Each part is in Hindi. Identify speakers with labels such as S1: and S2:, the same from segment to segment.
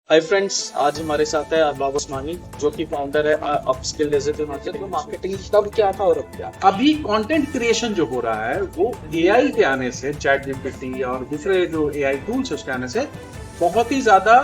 S1: हाय फ्रेंड्स, आज हमारे साथ है अरबाब उस्मानी जो कि फाउंडर है अपस्किल डिजिटल मार्केटिंग। तब क्या था और अब क्या?
S2: अभी कंटेंट क्रिएशन जो हो रहा है वो एआई के आने से, चैट जीपीटी और दूसरे जो एआई टूल्स उसके आने से बहुत ही ज्यादा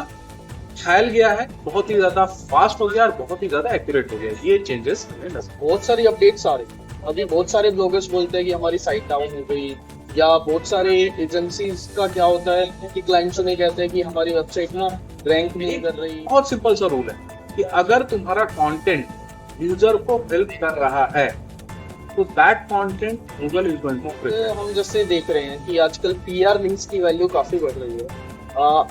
S2: फैल गया है, बहुत ही ज्यादा फास्ट हो गया और बहुत ही ज्यादा एक्यूरेट हो गया। ये चेंजेस हमें नजर
S1: बहुत सारी अपडेट्स आ रही हैं। अभी बहुत सारे ब्लॉगर्स बोलते हैं कि हमारी साइट डाउन हो गई, या बहुत सारे एजेंसीज का क्या होता है कि क्लाइंट्स उन्हें कहते हैं कि हमारी वेबसाइट ना रैंक नहीं कर रही।
S2: बहुत सिंपल सा रूल है कि अगर तुम्हारा कंटेंट यूजर को हेल्प कर रहा है तो that content Google is going to prefer.
S1: हम जैसे देख रहे हैं कि आजकल पीआर लिंक्स की वैल्यू काफी बढ़ रही है।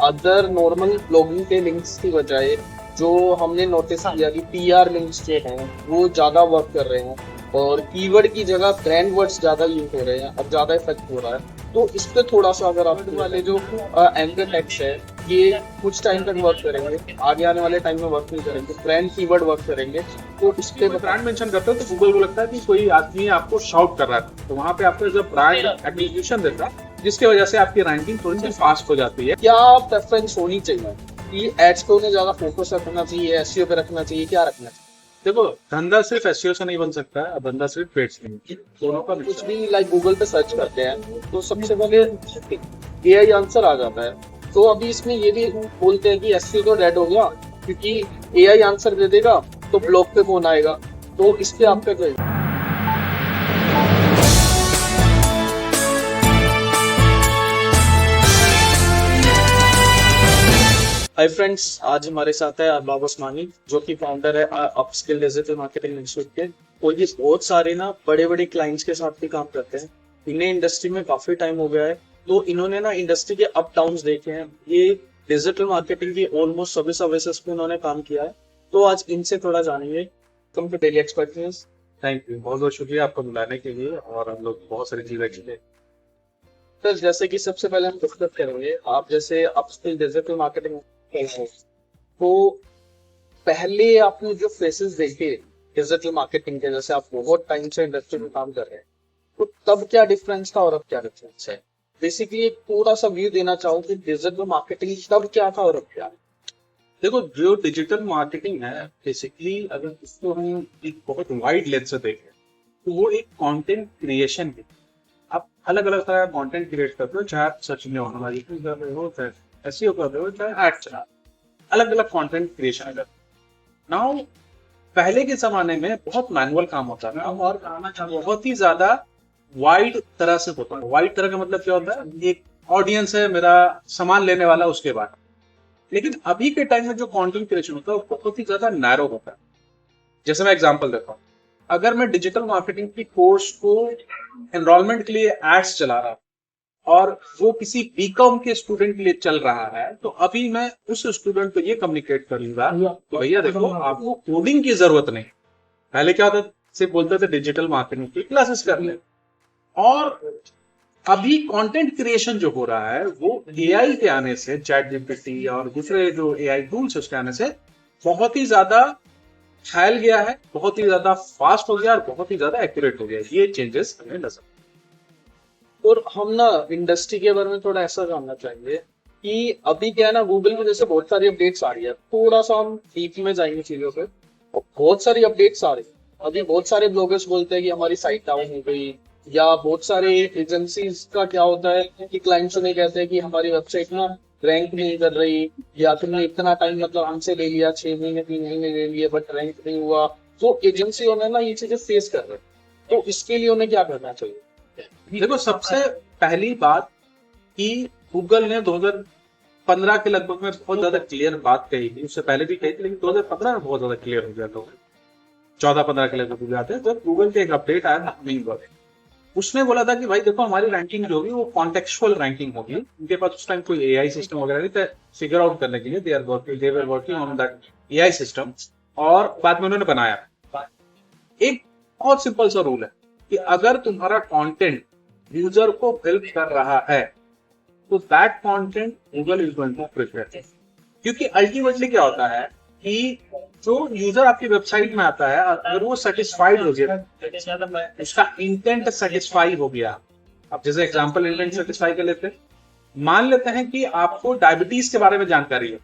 S1: अदर नॉर्मल ब्लॉगिंग के लिंक्स की बजाय जो हमने नोटिस किया कि पीआर लिंक्स जो हैं वो ज्यादा वर्क कर रहे हैं, और कीवर्ड की जगह ब्रांड वर्ड्स ज्यादा यूज हो रहे हैं, अब ज्यादा इफेक्ट हो रहा है। तो इस पे थोड़ा सा अगर आप वाले जो एंकर टैग्स है ये कुछ टाइम तक वर्क करेंगे, आगे आने वाले टाइम में वर्क नहीं करेंगे, ब्रांड कीवर्ड वर्क करेंगे, तो इस पे
S2: ब्रांड मेंशन करते हो तो गूगल को लगता है कि कोई आदमी आपको शाउट कर रहा है, तो वहां पे आपको जब ब्रांड एट्रीब्यूशन देता है जिसकी वजह से आपकी रैंकिंग थोड़ी सी फास्ट हो जाती है।
S1: क्या प्रेफरेंस होनी चाहिए कि एड्स पे उन्हें ज्यादा फोकस रखना चाहिए, एसईओ पे रखना चाहिए, क्या रखना चाहिए?
S2: देखो, धंधा सिर्फ एसईओ से नहीं बन सकता है, धंधा सिर्फ पेड से नहीं, दोनों का
S1: कुछ भी लाइक गूगल पे सर्च करते हैं तो सबसे पहले एआई आंसर आ जाता है। तो अभी इसमें ये भी बोलते हैं कि एसईओ तो डेड हो गया क्योंकि एआई आंसर दे देगा तो ब्लॉग पे कौन आएगा। तो इस पे आपका क्या? हाय फ्रेंड्स, आज हमारे साथ है अरबाब उस्मानी जो कि फाउंडर है अपस्किल डिजिटल मार्केटिंग इंस्टीट्यूट के। और ये बहुत सारे ना बड़े बड़े क्लाइंट्स के साथ भी काम करते हैं। इन्हें इंडस्ट्री में काफी टाइम हो गया है, तो इन्होंने ना इंडस्ट्री के अप डाउन्स देखे हैं। ये डिजिटल मार्केटिंग की ऑलमोस्ट सभी सर्विसेज पे इन्होंने काम किया है, तो आज इनसे थोड़ा जानेंगे। Come to daily expert news.
S2: Thank you, बहुत बहुत शुक्रिया आपको बुलाने के लिए, और हम लोग बहुत सारी चीजें एक्सप्लेन।
S1: तो जैसे कि सबसे पहले हम डिस्कस करेंगे, आप जैसे अपस्किल डिजिटल मार्केटिंग तो पहले आपने जो फेसेस देखे डिजिटल मार्केटिंग के, जैसे आप बहुत टाइम से इंडस्ट्री में काम कर रहे हैं, तो तब क्या डिफरेंस था और अब क्या डिफरेंस है? बेसिकली एक थोड़ा सा व्यू देना चाहूँ कि डिजिटल मार्केटिंग तब क्या था और अब क्या है।
S2: देखो, जो डिजिटल मार्केटिंग है बेसिकली अगर इसको हम एक बहुत वाइड लेंथ से देखें तो वो एक कंटेंट क्रिएशन है। आप अलग अलग तरह का कंटेंट क्रिएट करते हो, चाहे आप सर्च में ऑर्गेनाइजेशन कर रहे हो, चाहे एसईओ कर रहे हो, चाहे एड चला, अलग अलग कंटेंट क्रिएशन कर। नाउ पहले के जमाने में बहुत मैनुअल काम होता था और बहुत ही ज्यादा वाइड तरह से होता है। वाइड तरह का मतलब क्या होता है? एक ऑडियंस है मेरा, सामान लेने वाला, उसके बाद। लेकिन अभी के टाइम में जो कंटेंट क्रिएशन होता है वो बहुत ही ज्यादा नैरो होता है। जैसे मैं एग्जांपल देता हूँ, अगर मैं डिजिटल मार्केटिंग की कोर्स को एनरोलमेंट के लिए एड्स चला रहा और वो किसी बीकॉम के स्टूडेंट के लिए चल रहा है, तो अभी मैं उस स्टूडेंट को ये कम्युनिकेट करूंगा कि भैया देखो, आपको कोडिंग की जरूरत नहीं। पहले क्या होता, सिर्फ बोलते थे डिजिटल मार्केटिंग की क्लासेस कर ले। और अभी कंटेंट क्रिएशन जो हो रहा है वो एआई के आने से, चैट जीपीटी और दूसरे जो एआई टूल्स उसके आने से बहुत ही ज्यादा फैल गया है, बहुत ही ज्यादा फास्ट हो गया और बहुत ही ज्यादा एक्यूरेट हो गया। ये चेंजेस हमें नजर।
S1: और हम ना इंडस्ट्री के बारे में थोड़ा ऐसा जानना चाहेंगे कि अभी क्या है ना, गूगल की जैसे बहुत सारी अपडेट्स आ रही है, थोड़ा सा हम डीप में जाएंगे चीजों पे। और बहुत सारी अपडेट्स आ रही है। अभी बहुत सारे ब्लॉगर्स बोलते हैं कि हमारी साइट डाउन हो गई, या बहुत सारे एजेंसीज का क्या होता है कि क्लाइंट्स उन्हें कहते हैं कि हमारी वेबसाइट ना रैंक नहीं कर रही, या तुमने इतना टाइम मतलब हमसे ले लिया, 6 महीने 3 महीने ले लिए, बट रैंक नहीं हुआ। तो एजेंसी ने ना ये चीजें फेस कर रहे हैं, तो इसके लिए उन्हें क्या करना चाहिए?
S2: देखो, सबसे पहली बात कि गूगल ने 2015 के लगभग में बहुत ज्यादा क्लियर बात कही थी, उससे पहले भी कही थी, लेकिन 2015 में बहुत ज्यादा क्लियर हो गया था। 14-15 के लगभग जाते हैं जब गूगल के एक अपडेट आया था हमिंग बर्ड, उसने बोला था कि भाई देखो, हमारी रैंकिंग जो होगी वो कॉन्टेक्चुअल रैंकिंग होगी। उनके पास उस टाइम कोई एआई सिस्टम वगैरह नहीं था फिगर आउट करने के लिए। They were working on that AI system, और बाद में उन्होंने बनाया। एक बहुत सिंपल सा रूल है कि अगर तुम्हारा कंटेंट यूजर को हेल्प कर रहा है तो that content Google is going to prefer. क्योंकि अल्टीमेटली क्या होता है कि जो यूजर आपकी वेबसाइट में आता है, अगर वो सेटिस्फाइड हो गया, उसका इंटेंट सेटिस्फाई हो गया। अब जैसे एग्जांपल इंटेंट सेटिस्फाई कर लेते हैं, मान लेते हैं कि आपको डायबिटीज के बारे में जानकारी है,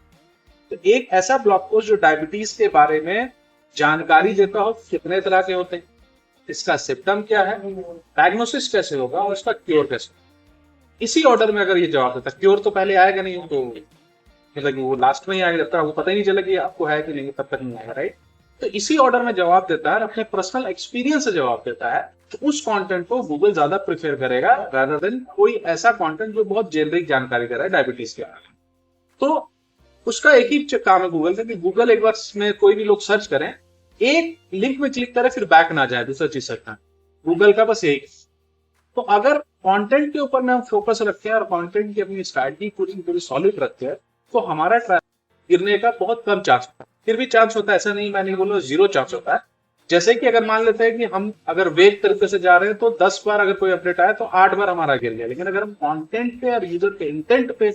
S2: तो एक ऐसा ब्लॉग पोस्ट जो डायबिटीज के बारे में जानकारी देता हो, कितने तरह के होते हैं, इसका सिम्टम क्या है, डायग्नोसिस कैसे होगा और इसका क्योर कैसे होगा। इसी ऑर्डर में अगर ये जवाब देता, क्योर तो पहले आएगा नहीं, तो मतलब वो लास्ट में ही आएगा, जब तक आपको पता ही नहीं चला कि आपको है कि नहीं, तब तक नहीं आएगा, राइट। तो इसी ऑर्डर में जवाब देता है, अपने पर्सनल एक्सपीरियंस से जवाब देता है, तो उस कंटेंट को गूगल ज्यादा प्रेफर करेगा रादर देन कोई ऐसा कंटेंट जो बहुत जेनरिक जानकारी दे रहा है डायबिटीज के बारे में। तो उसका एक ही काम है गूगल का कि गूगल एक बार में कोई भी लोग सर्च करें, एक लिंक में क्लिक करें, फिर बैक ना जाए दूसरा चीज सकता है, गूगल का बस एक। तो अगर कंटेंट के ऊपर में हम फोकस रखते हैं और कंटेंट की अपनी स्ट्रैटेजी पूरी सॉलिड रखते हैं, तो हमारा ट्रैफिक गिरने का बहुत कम चांस होता है। फिर भी चांस होता है, ऐसा नहीं, मैं नहीं बोल रहा जीरो चांस होता है। जैसे कि अगर मान लेते हैं कि हम अगर वेग तरीके से जा रहे हैं तो 10 बार अगर कोई अपडेट आया तो 8 बार हमारा गिर गया, लेकिन अगर हम कंटेंट पे और यूजर के इंटेंट पे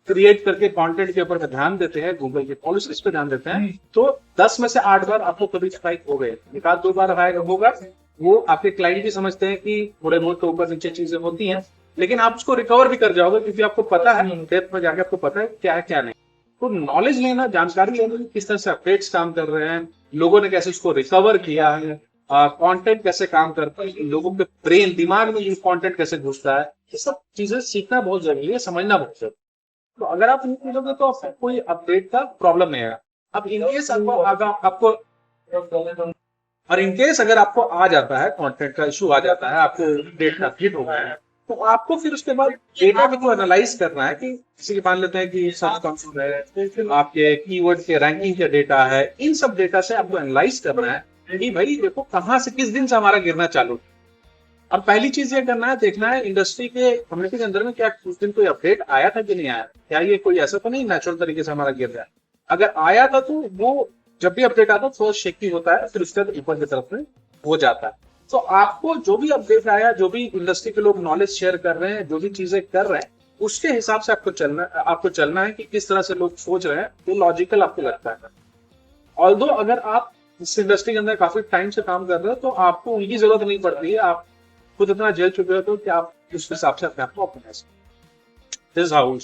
S2: क्रिएट करके कंटेंट के ऊपर ध्यान देते हैं, गूगल की पॉलिसीज पे ध्यान देते हैं, तो 10 में से 8 बार आपको कभी स्ट्राइक हो गए, एक आध 2 बार होगा। वो आपके क्लाइंट भी समझते हैं कि थोड़े बहुत तो ऊपर नीचे चीजें होती हैं, लेकिन आप उसको रिकवर भी कर जाओगे क्योंकि आपको पता है, डेप्थ में जाके आपको पता है क्या है क्या नहीं। तो नॉलेज लेना, जानकारी लेना कि किस तरह से अपडेट्स काम कर रहे हैं, लोगों ने कैसे उसको रिकवर किया है, कंटेंट कैसे काम करता है, लोगों के ब्रेन दिमाग में ये कंटेंट कैसे घुसता है, ये सब चीजें सीखना बहुत जरूरी है, समझना बहुत जरूरी है। तो अगर आप नहीं सीखोगे तो आपको कोई अपडेट का प्रॉब्लम नहीं आएगा। अब इनकेस आपको और इनकेस अगर आपको आ जाता है, कंटेंट का इशू आ जाता है, आपको अपडेट का हिट हो गया है, तो आपको फिर उसके बाद डेटा को एनालाइज करना है कि किसी के मान लेते हैं कि सर्च कंसोल है, आपके कीवर्ड के रैंकिंग के डेटा है, इन सब डेटा से आपको एनालाइज करना है कि भाई देखो कहां से किस दिन से हमारा गिरना चालू। और पहली चीज ये करना है, देखना है इंडस्ट्री के कम्युनिटी के अंदर में क्या उस दिन कोई अपडेट आया था कि नहीं आया, क्या ये कोई ऐसा तो नहीं नेचुरल तरीके से हमारा गिर रहा है। अगर आया था तो वो जब भी अपडेट आता है थोड़ा शेकी होता है, फिर उसके बाद ऊपर की तरफ में हो जाता है। तो आपको जो भी अपडेट आया, जो भी इंडस्ट्री के लोग नॉलेज शेयर कर रहे हैं, जो भी चीजें कर रहे हैं, उसके हिसाब से आपको चलना है कि किस तरह से लोग सोच रहे हैं, तो लॉजिकल आपको लगता है। ऑल्दो अगर आप इस इंडस्ट्री के अंदर काफी टाइम से काम कर रहे हो तो आपको उनकी जरूरत नहीं पड़ती है, आप खुद इतना झेल चुके हो तो कि आप उस हिसाब से अपने आप को ऑर्गेनाइज करें। This how.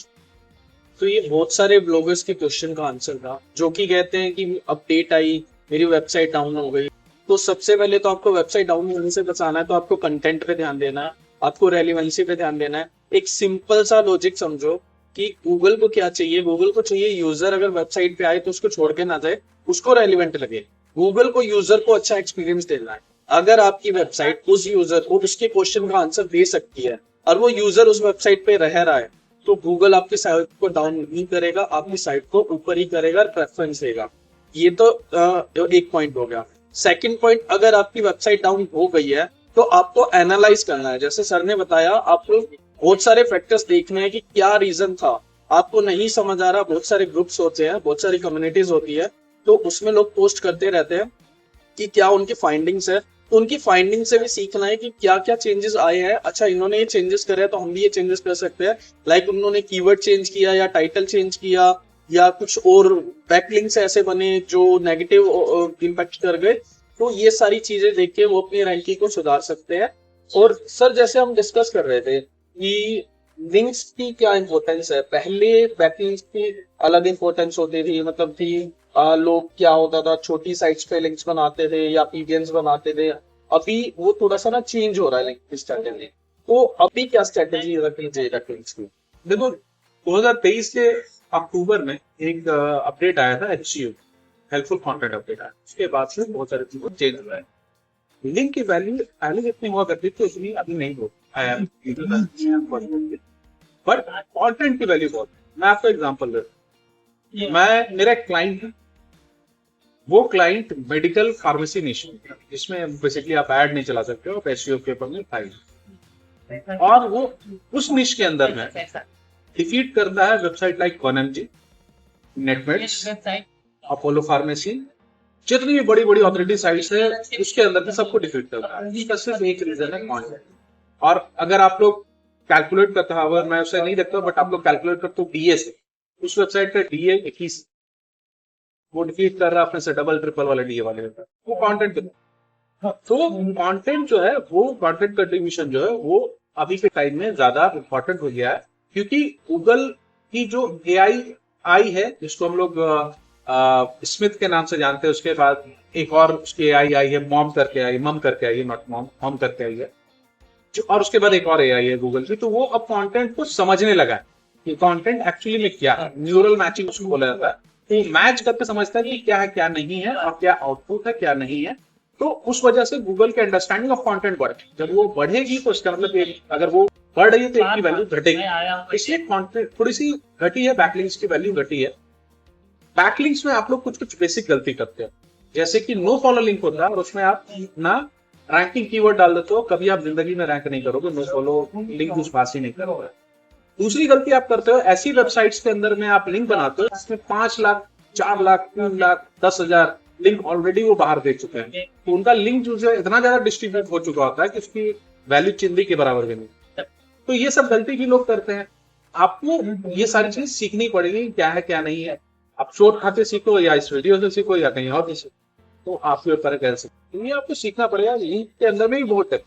S1: तो ये बहुत सारे ब्लॉगर्स के क्वेश्चन का आंसर था, जो कि कहते हैं कि अपडेट आई, मेरी वेबसाइट डाउन हो गई। तो सबसे पहले तो आपको वेबसाइट डाउन होने से बचाना है, तो आपको कंटेंट पे ध्यान देना है, आपको रेलिवेंसी पे ध्यान देना है। एक सिंपल सा लॉजिक समझो कि गूगल को क्या चाहिए, गूगल को चाहिए यूजर अगर वेबसाइट पे आए तो उसको छोड़ के ना जाए, उसको रेलिवेंट लगे। गूगल को यूजर को अच्छा एक्सपीरियंस देना है। अगर आपकी वेबसाइट उस यूजर को उसके क्वेश्चन का आंसर दे सकती है और वो यूजर उस वेबसाइट पे रह रहा है, तो गूगल आपकी साइट को डाउन नहीं करेगा, आपकी साइट को ऊपर ही करेगा, प्रेफरेंस देगा। ये तो एक पॉइंट हो गया। सेकंड पॉइंट, अगर आपकी वेबसाइट डाउन हो गई है तो आपको एनालाइज करना है। जैसे सर ने बताया, आपको बहुत सारे फैक्टर्स देखने हैं कि क्या रीजन था, आपको नहीं समझ आ रहा। बहुत सारे ग्रुप्स होते हैं, बहुत सारी कम्युनिटीज होती है, तो उसमें लोग पोस्ट करते रहते हैं कि क्या उनकी फाइंडिंग्स है। तो उनकी फाइंडिंग से भी सीखना है कि क्या क्या चेंजेस आए हैं। अच्छा, इन्होंने ये चेंजेस करे हैं तो हम भी ये चेंजेस कर सकते हैं। लाइक उन्होंने कीवर्ड चेंज किया या टाइटल चेंज किया या कुछ और बैकलिंक्स ऐसे बने जो नेगेटिव इम्पैक्ट कर गए, तो ये सारी चीजें देख के वो अपनी रैंकिंग को सुधार सकते हैं। और सर जैसे हम डिस्कस कर रहे थे कि लिंक्स की क्या इंपॉर्टेंस है, पहले बैकलिंक्स की अलग इंपॉर्टेंस होती थी, मतलब थी लोग क्या होता था छोटी साइट्स पे लिंक्स बनाते थे या पीडीएफ्स बनाते थे। अभी वो थोड़ा सा ना चेंज हो रहा है लिंक की स्ट्रेटेजी। तो अभी क्या स्ट्रेटेजी रखनी चाहिए लिंक्स की?
S2: देखो 2023 के अक्टूबर में एक अपडेट आया था, HCU हेल्पफुल कंटेंट अपडेट आया। उसके बाद से बहुत सारे चीजें चेंज हुआ है। लिंक की वैल्यू पहले जितनी हुआ करती थी उतनी अभी नहीं हो, बट कंटेंट की वैल्यू बहुत। मैं आपको एग्जांपल देता हूं, मेरा एक क्लाइंट है, वो क्लाइंट मेडिकल फार्मेसी निश, जिसमें बेसिकली आप ऐड नहीं चला सकते हो, आप एसईओ के ऊपर में फाइल, और वो उस निश के अंदर में डिफीट करता है website like 1mg, Netmeds, Apollo pharmacy, जितनी भी बड़ी बड़ी ऑथोरिटी साइट्स है उसके अंदर में सबको डिफीट करता है। इसका सिर्फ एक रीजन है कंटेंट। और अगर आप लोग कैलकुलेट करते हो, अगर मैं उसे नहीं देखता बट आप लोग कैलकुलेट करते हो डीए से, उस वेबसाइट का डीए 21, वो डिफीट कर रहा है अपने से डबल ट्रिपल वाले डीए वाले, वो कंटेंट। तो कंटेंट जो है, वो कंटेंट कंट्रीब्यूशन जो है वो अभी के टाइम में ज्यादा इंपॉर्टेंट हो गया है, क्योंकि गूगल की जो एआई आई है जिसको हम लोग स्मिथ के नाम से जानते हैं। उसके बाद एक और उसकी एआई आई है, मॉम करके आई, मम करके आई है, नॉट मॉम, मॉम करके आई है जो, और उसके बाद एक और एआई है गूगल की। तो वो अब कंटेंट को समझने लगा है कि कंटेंट एक्चुअली में क्या है। न्यूरल मैचिंग उसको बोला जाता है। तो मैच करके समझता है कि क्या है क्या नहीं है, और क्या आउटपुट है क्या नहीं है। तो उस वजह से गूगल की अंडरस्टैंडिंग ऑफ कंटेंट बढ़ेगी। जब वो बढ़ेगी तो इसका मतलब अगर वो बढ़ रही है तो इसकी वैल्यू घटेगी। इसलिए कंटेंट थोड़ी सी घटी है, बैकलिंक्स की वैल्यू घटी है। बैकलिंक्स में आप लोग कुछ कुछ बेसिक गलती करते हैं, जैसे कि नो फॉलो लिंक होता है और उसमें आप ना रैंकिंग कीवर्ड डाल देते हो, कभी आप जिंदगी में रैंक नहीं करोगे। नो फॉलो लिंक उस पास ही नहीं करोगे। दूसरी गलती आप करते हो, ऐसी वेबसाइट्स के अंदर में आप लिंक बनाते हो जिसमें 5 लाख, 4 लाख, 3 लाख, 10,000 लिंक ऑलरेडी वो बाहर दे चुके हैं। तो उनका लिंक जो है इतना ज्यादा डिस्ट्रीब्यूट हो चुका होता है कि उसकी वैल्यू चिंदी के बराबर भी नहीं। तो ये सब गलती भी लोग करते हैं। आपको ये सारी चीज सीखनी पड़ेगी, क्या है क्या नहीं है। आप शोट खाते सीखो या इस वीडियो से सीखो या कहीं और भी सीखो, तो आपके ऊपर कह सकते हैं। ये आपको सीखना पड़ेगा, लिंक के अंदर में भी बहुत है।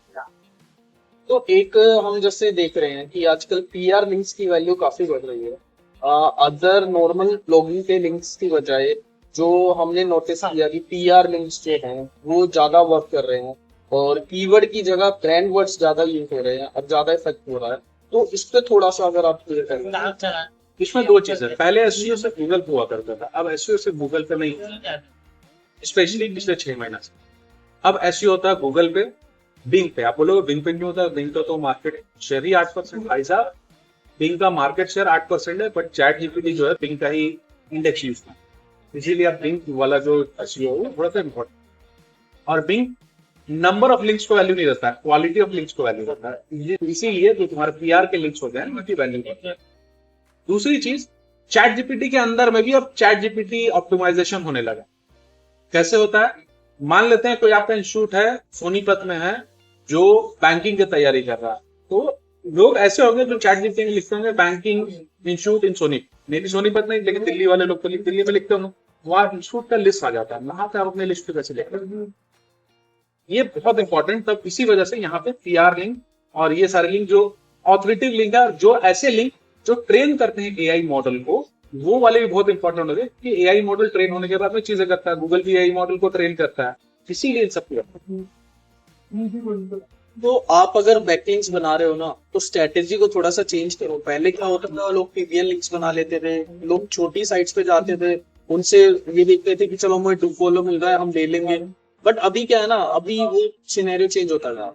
S1: तो एक हम जैसे देख रहे हैं कि आजकल पीआर लिंक्स की वैल्यू काफी बढ़ रही है अदर नॉर्मल ब्लॉगिंग के लिंक्स की बजाय। जो हमने नोटिस किया कि पीआर लिंक्स जो हैं वो ज्यादा वर्क कर रहे हैं और कीवर्ड की जगह ब्रांड वर्ड्स ज्यादा यूज हो रहे हैं और ज्यादा इफेक्ट हो रहा है। तो इस पे थोड़ा सा अगर आप क्लियर करें।
S2: इसमें दो चीजें, पहले एसईओ से गूगल पे हुआ करता था, अब एसईओ से गूगल पे नहीं, स्पेशली पिछले 6 महीना से। अब एसईओ होता है गूगल पे, बिंग पे। आप बोलोगे बिंग पे क्यों होता है? बिंग तो मार्केट शेयर ही 8%। भाई साहब, बिंग का मार्केट शेयर 8% है, बट चैट जीपीटी जो है बिंग का ही इंडेक्स यूज करता है। इसीलिए आप बिंग वाला जो एसईओ है थोड़ा सा इम्पोर्टेंट। और बिंग नंबर ऑफ लिंक्स को वैल्यू नहीं देता है, क्वालिटी ऑफ लिंक्स को वैल्यू देता है। इसीलिए जो तुम्हारे पीआर के लिंक्स होते हैं उनकी वैल्यू देता है। दूसरी चीज, चैट जीपीटी के अंदर में भी अब चैट जीपीटी ऑप्टिमाइजेशन होने लगा। कैसे होता है? मान लेते हैं कोई आपका इंस्टीट्यूट है, सोनीपत में है, जो बैंकिंग की तैयारी कर रहा है। तो लोग ऐसे होंगे जो चैट जीपीटी में लिखते होंगे बैंकिंग इंस्टीट्यूट इन सोनीपत, मे भी सोनीपत नहीं, लेकिन दिल्ली वाले लोग तो दिल्ली में लिखते होंगे। वहां इंस्टीट्यूट का लिस्ट आ जाता है, वहां पे आप अपने लिस्ट पे कैसे लिखते? ये बहुत इंपॉर्टेंट। तब इसी वजह से यहाँ पे पीआर लिंक और ये सारे लिंक जो ऑथोरिटेटिव लिंक है, जो ऐसे लिंक जो ट्रेन करते हैं एआई मॉडल को, वो वाले भी बहुत इंपॉर्टेंट होते हैं कि एआई मॉडल ट्रेन होने के बाद में चीजें करता है। गूगल भी एआई मॉडल को ट्रेन करता है, इसीलिए सब
S1: तो आप अगर बैकलिंक्स बना रहे हो ना तो स्ट्रेटेजी को थोड़ा सा चेंज करो। पहले क्या होता था, लोग पीवीएन लिंक्स बना लेते थे, लोग छोटी साइट्स पे जाते थे, उनसे ये देखते थे कि चलो हमें डू फॉलो मिल रहा है हम ले लेंगे। बट अभी क्या है ना, अभी वो सिनेरियो चेंज होता था।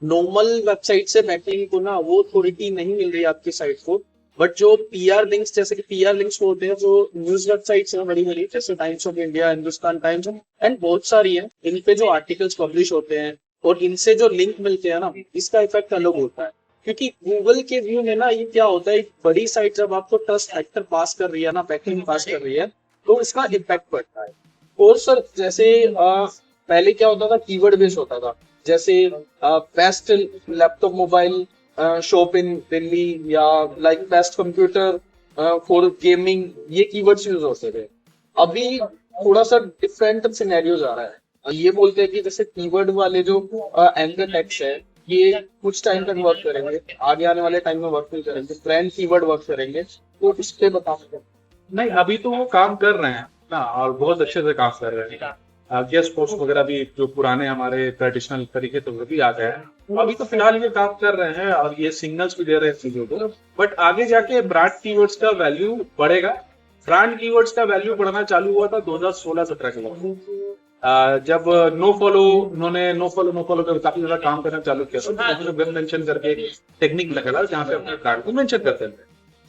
S1: नॉर्मल वेबसाइट से बैकलिंक को ना वो अथॉरिटी नहीं मिल रही आपकी साइट को। बट जो पीआर लिंक्स, जैसे कि पीआर लिंक्स होते हैं जो न्यूज वेबसाइट्स हैं बड़ी बड़ी, जैसे times of India, Hindustan times and बहुत सारी हैं, इन पे जो आर्टिकल्स पब्लिश होते हैं और इनसे जो लिंक मिलते हैं ना, इसका इफेक्ट अलग होता है। क्योंकि गूगल के व्यू में ना ये क्या होता है, एक बड़ी साइट जब आपको ट्रस्ट फैक्टर पास कर रही है ना, बैकलिंक पास कर रही है, तो इसका इम्पैक्ट पड़ता है। और सर जैसे पहले क्या होता था, कीवर्ड बेस होता था। जैसे best laptop mobile shop in Delhi या like best computer for gaming, ये कीवर्ड्स यूज होते थे। अभी थोड़ा सा डिफरेंट सिनेरियोज आ रहा है। ये बोलते हैं कि जैसे कीवर्ड वाले जो एंकर टेक्स्ट है, ये कुछ टाइम तक वर्क करेंगे, आगे आने वाले टाइम में वर्क नहीं करेंगे, ब्रांड कीवर्ड वर्क करेंगे। तो इस पे बताओ।
S2: नहीं, अभी तो वो काम कर रहे हैं ना, और बहुत अच्छे से काम कर रहे हैं। गेस्ट पोस्ट वगैरह भी जो पुराने हमारे ट्रेडिशनल तरीके तो वो भी आ गए हैं। अभी तो फिलहाल ये काम कर रहे हैं और ये सिग्नल्स भी दे रहे हैं चीजों को। बट आगे जाके ब्रांड कीवर्ड्स का वैल्यू बढ़ेगा। ब्रांड कीवर्ड्स का वैल्यू बढ़ना चालू हुआ था 2016-17 के बाद, जब नो फॉलो पे काफी ज्यादा काम करना चालू किया था। तो वेब मेंशन करके टेक्निक निकला जहाँ पे अपने ब्रांड को मेंशन करते थे,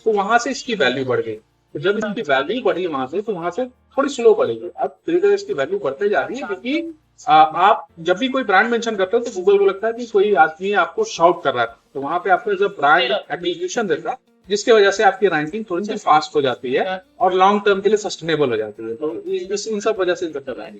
S2: तो वहां से इसकी वैल्यू बढ़ गई। तो जब इसकी वैल्यू बढ़ी वहां से, तो वहां से थोड़ी स्लो बढ़ेगी। अब धीरे धीरे इसकी वैल्यू बढ़ते जा रही है, क्योंकि आप जब भी कोई ब्रांड मेंशन करते हो तो गूगल को लगता है कि कोई आदमी आपको शाउट कर रहा है, तो वहां पे आपको जब ब्रांड एप्लीकेशन देता है, जिसकी वजह से आपकी रैंकिंग थोड़ी सी फास्ट हो जाती है और लॉन्ग टर्म के लिए सस्टेनेबल हो जाती है। तो इन सब वजह से बेटर है।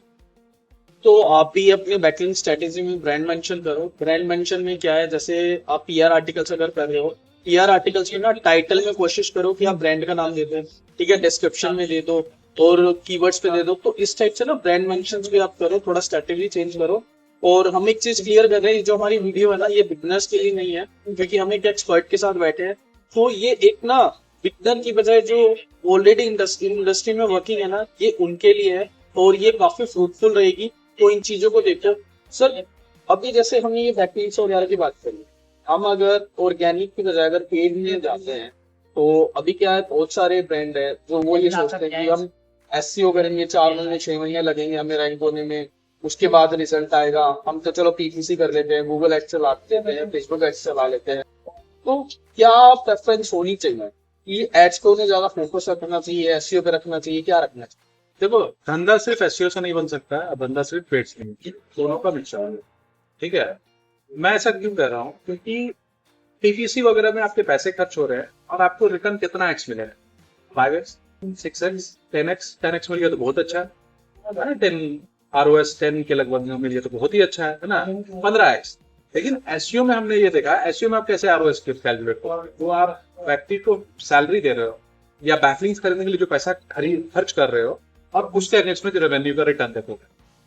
S1: तो आप भी अपने बैकलिंक स्ट्रेटेजी में ब्रांड मेंशन करो। ब्रांड मेंशन में क्या है, जैसे आप पीआर आर्टिकल्स अगर कर रहे हो, पीआर आर्टिकल्स में ना टाइटल में कोशिश करो कि आप ब्रांड का नाम दे दो, ठीक है, डिस्क्रिप्शन में दे दो और कीवर्ड्स पे दे दो। तो इस टाइप से ना ब्रांड मेंशंस भी आप करो, थोड़ा स्ट्रेटेजी चेंज करो। और हम एक चीज क्लियर कर रहे हैं, जो हमारी वीडियो है ना, ये बिगनर्स के लिए नहीं है, क्योंकि हम एक एक्सपर्ट के साथ बैठे हैं। तो ये एक ना बिगनर की बजाय जो ऑलरेडी इंडस्ट्री में वर्किंग है ना, ये उनके लिए है और ये काफी फ्रूटफुल रहेगी। तो इन चीजों को देखो सर। अभी जैसे हमने ये बैकलिंक्स वगैरह की बात करी, हम अगर ऑर्गेनिक की बजाय अगर पेड में जाते हैं तो अभी क्या है, बहुत सारे ब्रांड है जो वो ये सोचते हैं कि हम एसईओ करेंगे, 4 महीने 6 महीने लगेंगे हमें रैंक होने में, उसके बाद रिजल्ट आएगा। हम तो चलो पीपीसी कर लेते हैं, गूगल एड्स चला लेते हैं, फेसबुक एड्स चला लेते हैं। तो क्या प्रेफरेंस होनी चाहिए कि एड्स को उन्हें ज्यादा फोकस रखना चाहिए, एसईओ पे रखना चाहिए, क्या रखना चाहिए?
S2: देखो, धंधा सिर्फ एसईओ से नहीं बन सकता है, धंधा सिर्फ पेड से नहीं, दोनों का मिश्रण है। ठीक है, मैं ऐसा क्यों कह रहा हूँ, क्योंकि पीपीसी वगैरह में आपके पैसे खर्च हो रहे हैं और आपको रिटर्न कितना एक्स मिलेगा? 5x, 6x, 10x। 10x मिल गया तो बहुत अच्छा है। 10 ROS 10 के लगभग मिल गया तो बहुत ही अच्छा है ना। 15x। लेकिन एसईओ में हमने ये देखा, एसईओ में आप कैसे ROS कैलकुलेट करो? वो आप व्यक्ति को सैलरी दे रहे हो या बैकलिंक्स खरीदने के लिए जो पैसा खर्च कर रहे हो और उसके अगेंस्ट में रेवेन्यू का रिटर्न देखो।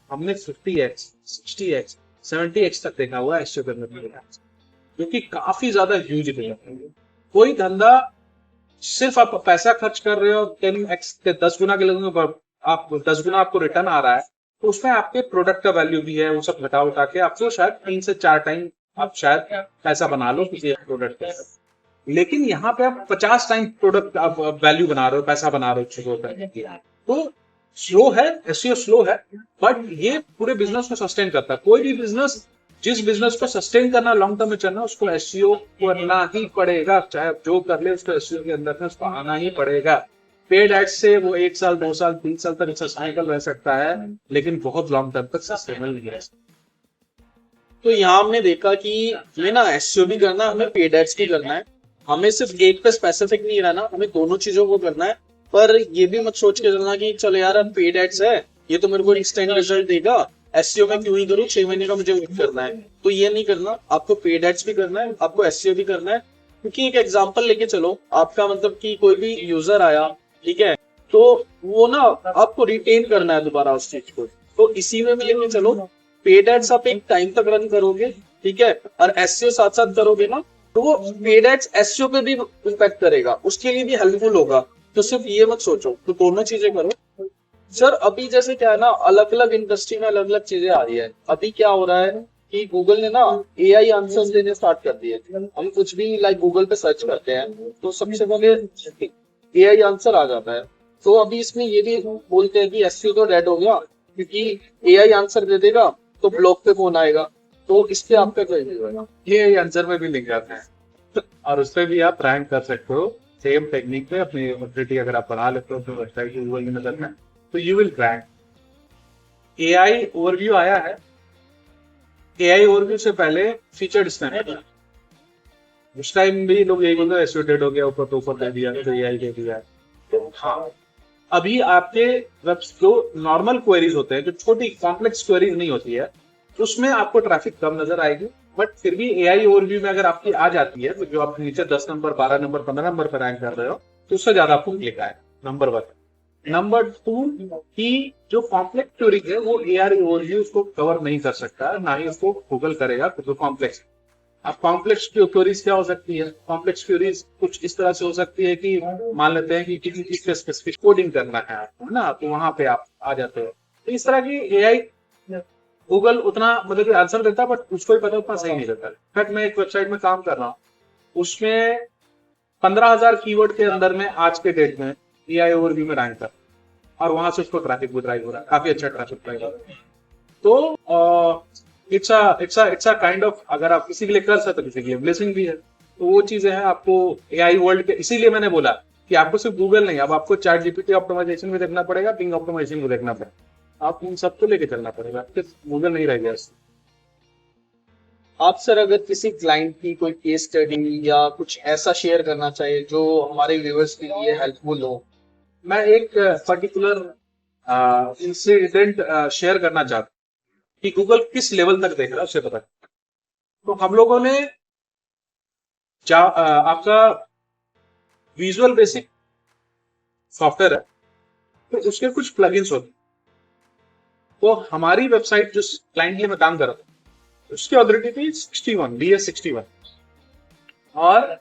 S2: हमने 50x, 60x, 70x तक देखा हुआ एसईओ करने के लिए, जो कि काफी ज्यादा ह्यूज रिटर्न है। कोई धंधा सिर्फ आप पैसा खर्च कर रहे हो 10x के 10 गुना के लगेंगे, आप 10 गुना आपको रिटर्न आ रहा है, तो उसमें आपके प्रोडक्ट का वैल्यू भी है, वो सब घटा उठा के आपको शायद 3 से 4 टाइम आप शायद पैसा बना लो किसी एक प्रोडक्ट का। लेकिन यहाँ पे आप 50 टाइम प्रोडक्ट आप वैल्यू बना रहे हो, पैसा बना रहे हो। तो स्लो है, एसईओ स्लो है, बट ये पूरे बिजनेस को सस्टेन करता है। कोई भी बिजनेस, जिस बिजनेस को सस्टेन करना, लॉन्ग टर्म में चलना, उसको एसईओ करना ही पड़ेगा। चाहे आप जो कर ले, उसको एसईओ के अंदर में उसको आना ही पड़ेगा। पेड एड्स से वो 1 साल 2 साल 3 साल तक सस्टेनेबल रह सकता है, लेकिन बहुत लॉन्ग टर्म तक सस्टेनेबल नहीं है।
S1: तो यहाँ हमने देखा कि हमें ना एसईओ भी करना है, हमें पेड एड्स भी करना है। हमें सिर्फ एक पे स्पेसिफिक नहीं रहना, हमें दोनों चीजों को करना है। पर ये भी मत सोच के चलना कि चलो यार अब पेड एड्स है, ये तो मेरे को इंस्टेंट रिजल्ट देगा, एसईओ में क्यों ही करूँ, 6 महीने का मुझे वेट करना है। तो ये नहीं करना, आपको पेड एड्स भी करना है, आपको एसईओ भी करना है। क्योंकि एक एग्जांपल लेके चलो, आपका मतलब कि कोई भी यूजर आया, ठीक है, तो वो ना आपको रिटेन करना है दोबारा उस चीज को। तो इसी में भी लेके चलो, पेड एड्स आप एक टाइम तक रन करोगे, ठीक है, और एसईओ साथ साथ करोगे ना, तो वो पेड एड्स एसईओ पे भी इम्पैक्ट करेगा, उसके लिए भी हेल्पफुल होगा। तो सिर्फ ये मत सोचो, तो दोनों चीजें करो। सर अभी जैसे क्या है ना, अलग अलग इंडस्ट्री में अलग अलग चीजें आ रही है। अभी क्या हो रहा है कि गूगल ने ना एआई आंसर्स देने स्टार्ट कर दिए। हम कुछ भी लाइक गूगल पे सर्च करते हैं तो सबसे पहले एआई आंसर आ जाता है। तो अभी इसमें ये भी बोलते हैं कि एसईओ तो डेड हो गया, क्योंकि एआई आंसर दे देगा तो ब्लॉग पे कौन आएगा। तो इस पे आपका क्या व्यू है?
S2: ये आंसर में भी लिंक आता है और उस पर भी आप रैंक कर सकते हो। सेम टेक्निक पे अपनी ऑथोरिटी अगर आप बना लेते हो तो वेबसाइट गूगल की नजर में, तो you will rank. AI overview आया है। एआई ओवरव्यू से पहले फीचर डिस्क्रिप्शन, उस टाइम भी लोग यही बोलते हैं एसईओ डेड हो गया, ऊपर तो ऊपर दे दिया, तो एआई दे दिया। तो हाँ, अभी आपके वेब जो नॉर्मल क्वेरीज होते हैं, जो छोटी कॉम्प्लेक्स क्वेरीज नहीं होती है, उसमें आपको ट्रैफिक कम नजर आएगी। बट फिर भी एआई ओवरव्यू में अगर आपकी आ जाती है, तो जो आप नीचे 10 नंबर 12 नंबर 15 नंबर पर रैंक कर रहे हो, तो उससे ज्यादा आपको क्लिक आएगा। नंबर 1। नंबर 2 की जो कॉम्प्लेक्स क्वेरीज है, वो एआई ओवरव्यू उसको कवर नहीं कर सकता, ना ही उसको गूगल करेगा तो कॉम्प्लेक्स। अब कॉम्प्लेक्स क्वेरीज क्या हो सकती है? कॉम्प्लेक्स क्वेरीज कुछ इस तरह से हो सकती है कि मान लेते हैं कि किसी चीज पे स्पेसिफिक कोडिंग करना है आपको, है ना, तो वहां पे आप आ जाते हो। तो इस तरह की एआई गूगल उतना मतलब आंसर देता है, बट उसको ही पता उतना सही नहीं देता। इनफैक्ट मैं एक वेबसाइट में काम कर रहा हूँ, उसमें 15,000 कीवर्ड के अंदर में आज के डेट में एआई ओवरव्यू में रैंक कर, और वहां से उसको ट्रैफिक ड्राइव हो रहा है, काफी अच्छा ट्रैफिक ड्राइव हो रहा है। तो इट्स अ काइंड ऑफ, अगर आप किसी के लिए कर सकते, किसी के लिए ब्लेसिंग भी है। तो वो चीजें हैं आपको एआई वर्ल्ड के, इसीलिए मैंने बोला कि आपको सिर्फ गूगल नहीं, अब आपको चैट जीपीटी ऑप्टिमाइजेशन भी देखना पड़ेगा, बिंग ऑप्टिमाइजेशन भी देखना पड़ेगा। आप इन सबको लेके चलना पड़ेगा, सिर्फ गूगल नहीं रह गया।
S1: आप सर अगर किसी क्लाइंट की कोई केस स्टडी या कुछ ऐसा शेयर करना चाहिए जो हमारे व्यूअर्स के लिए हेल्पफुल हो।
S2: मैं एक पर्टिकुलर इंसिडेंट शेयर करना चाहता हूँ कि गूगल किस लेवल तक देख रहा है, उसे पता। तो हम लोगों ने आपका विजुअल बेसिक सॉफ्टवेयर है, तो उसके कुछ प्लगइन्स होते हैं। तो हमारी वेबसाइट जो क्लाइंट के लिए मैं काम कर रहा था, उसकी ऑथोरिटी थी 61 BS 61 और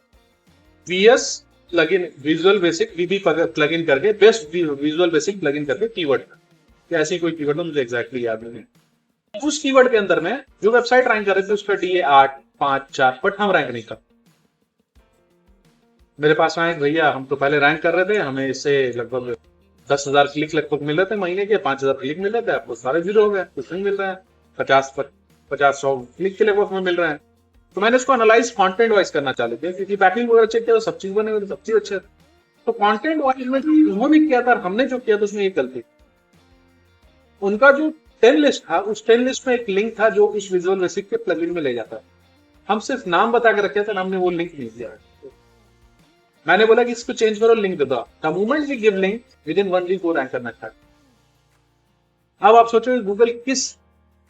S2: VS प्लगइन विजुअल बेसिक वीबी प्लगइन करके बेस्ट विजुअल बेसिक प्लगइन करके कीवर्ड का ऐसी कोई कीवर्ड मुझे एग्जैक्टली याद नहीं। उस कीवर्ड के अंदर में जो वेबसाइट रैंक कर रहे थे उसका DA 8, 5, 4, बट हम रैंक नहीं कर। मेरे पास आए भैया हम तो पहले रैंक कर रहे थे, हमें इससे लगभग 10,000 क्लिक लगभग मिल रहे थे महीने के, 5,000 क्लिक मिल रहे थे, आपको सारे जीरो हो गए, कुछ नहीं मिल रहा है। 50-100 क्लिक के लगभग हमें मिल रहे हैं। तो मैंने इसको एनालाइज कंटेंट वाइज करना चालू किया, क्योंकि बैकलिंक वगैरह चेक किया तो सब चीज बने हुए, सब चीज अच्छे। तो कंटेंट वाइज में जो उन्होंने किया था, हमने जो किया था, उसमें एक गलती। उनका जो 10 लिस्ट था, उस 10 लिस्ट में एक लिंक था जो इस विजुअल बेसिक के प्लगइन में ले जाता है। हम सिर्फ नाम बता के रखे थे, हमने वो लिंक नहीं दिया। मैंने बोला कि इसको चेंज करो, लिंक दे दो। The moment we give link, within 1 week वो रैंक करना स्टार्ट। अब आप सोचो गूगल किस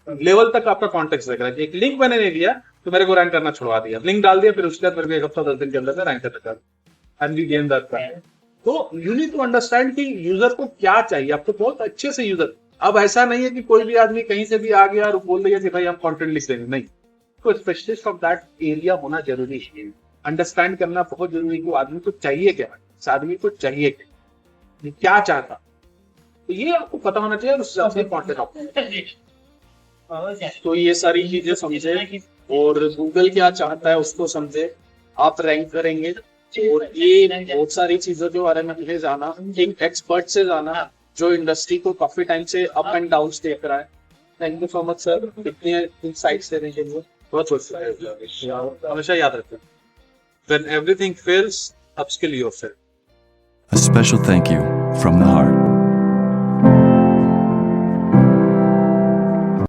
S2: लेवल तक आपका कॉन्टेक्स्ट देख रहा है। एक लिंक मैंने नहीं दिया तो मेरे को रैंक करना छुड़वा दिया, लिंक डाल दिया, फिर उसके बाद मेरे को 1 हफ्ता 10 दिन के अंदर रैंक करना चालू। And we gain that time. तो यू नीड टू अंडरस्टैंड कि यूजर को क्या चाहिए। आपको बहुत अच्छे से यूजर, अब ऐसा नहीं है कि कोई भी आदमी कहीं से भी आ गया और बोल दिया कि भाई हम कंटेंट लिख देंगे, नहीं। तो स्पेशलिस्ट ऑफ दैट एरिया होना जरूरी है। अंडरस्टैंड करना बहुत जरूरी है कि आदमी को चाहिए क्या, इस आदमी को चाहिए क्या चाहता, तो ये आपको पता होना चाहिए। उससे अपने कंटेंट तो ये सारी चीजें समझे और गूगल क्या चाहता है उसको समझे, आप रैंक करेंगे। और ये बहुत सारी चीजों के बारे में मुझे जाना, एक एक्सपर्ट से जाना जो इंडस्ट्री को काफी टाइम से अप एंड डाउन देख रहा है। Thank you so much sir, इतने इनसाइट्स देने के लिए। बहुत बहुत हमेशा याद रखते हैं, when everything fails, upskill yourself.
S3: A special thank you from the heart.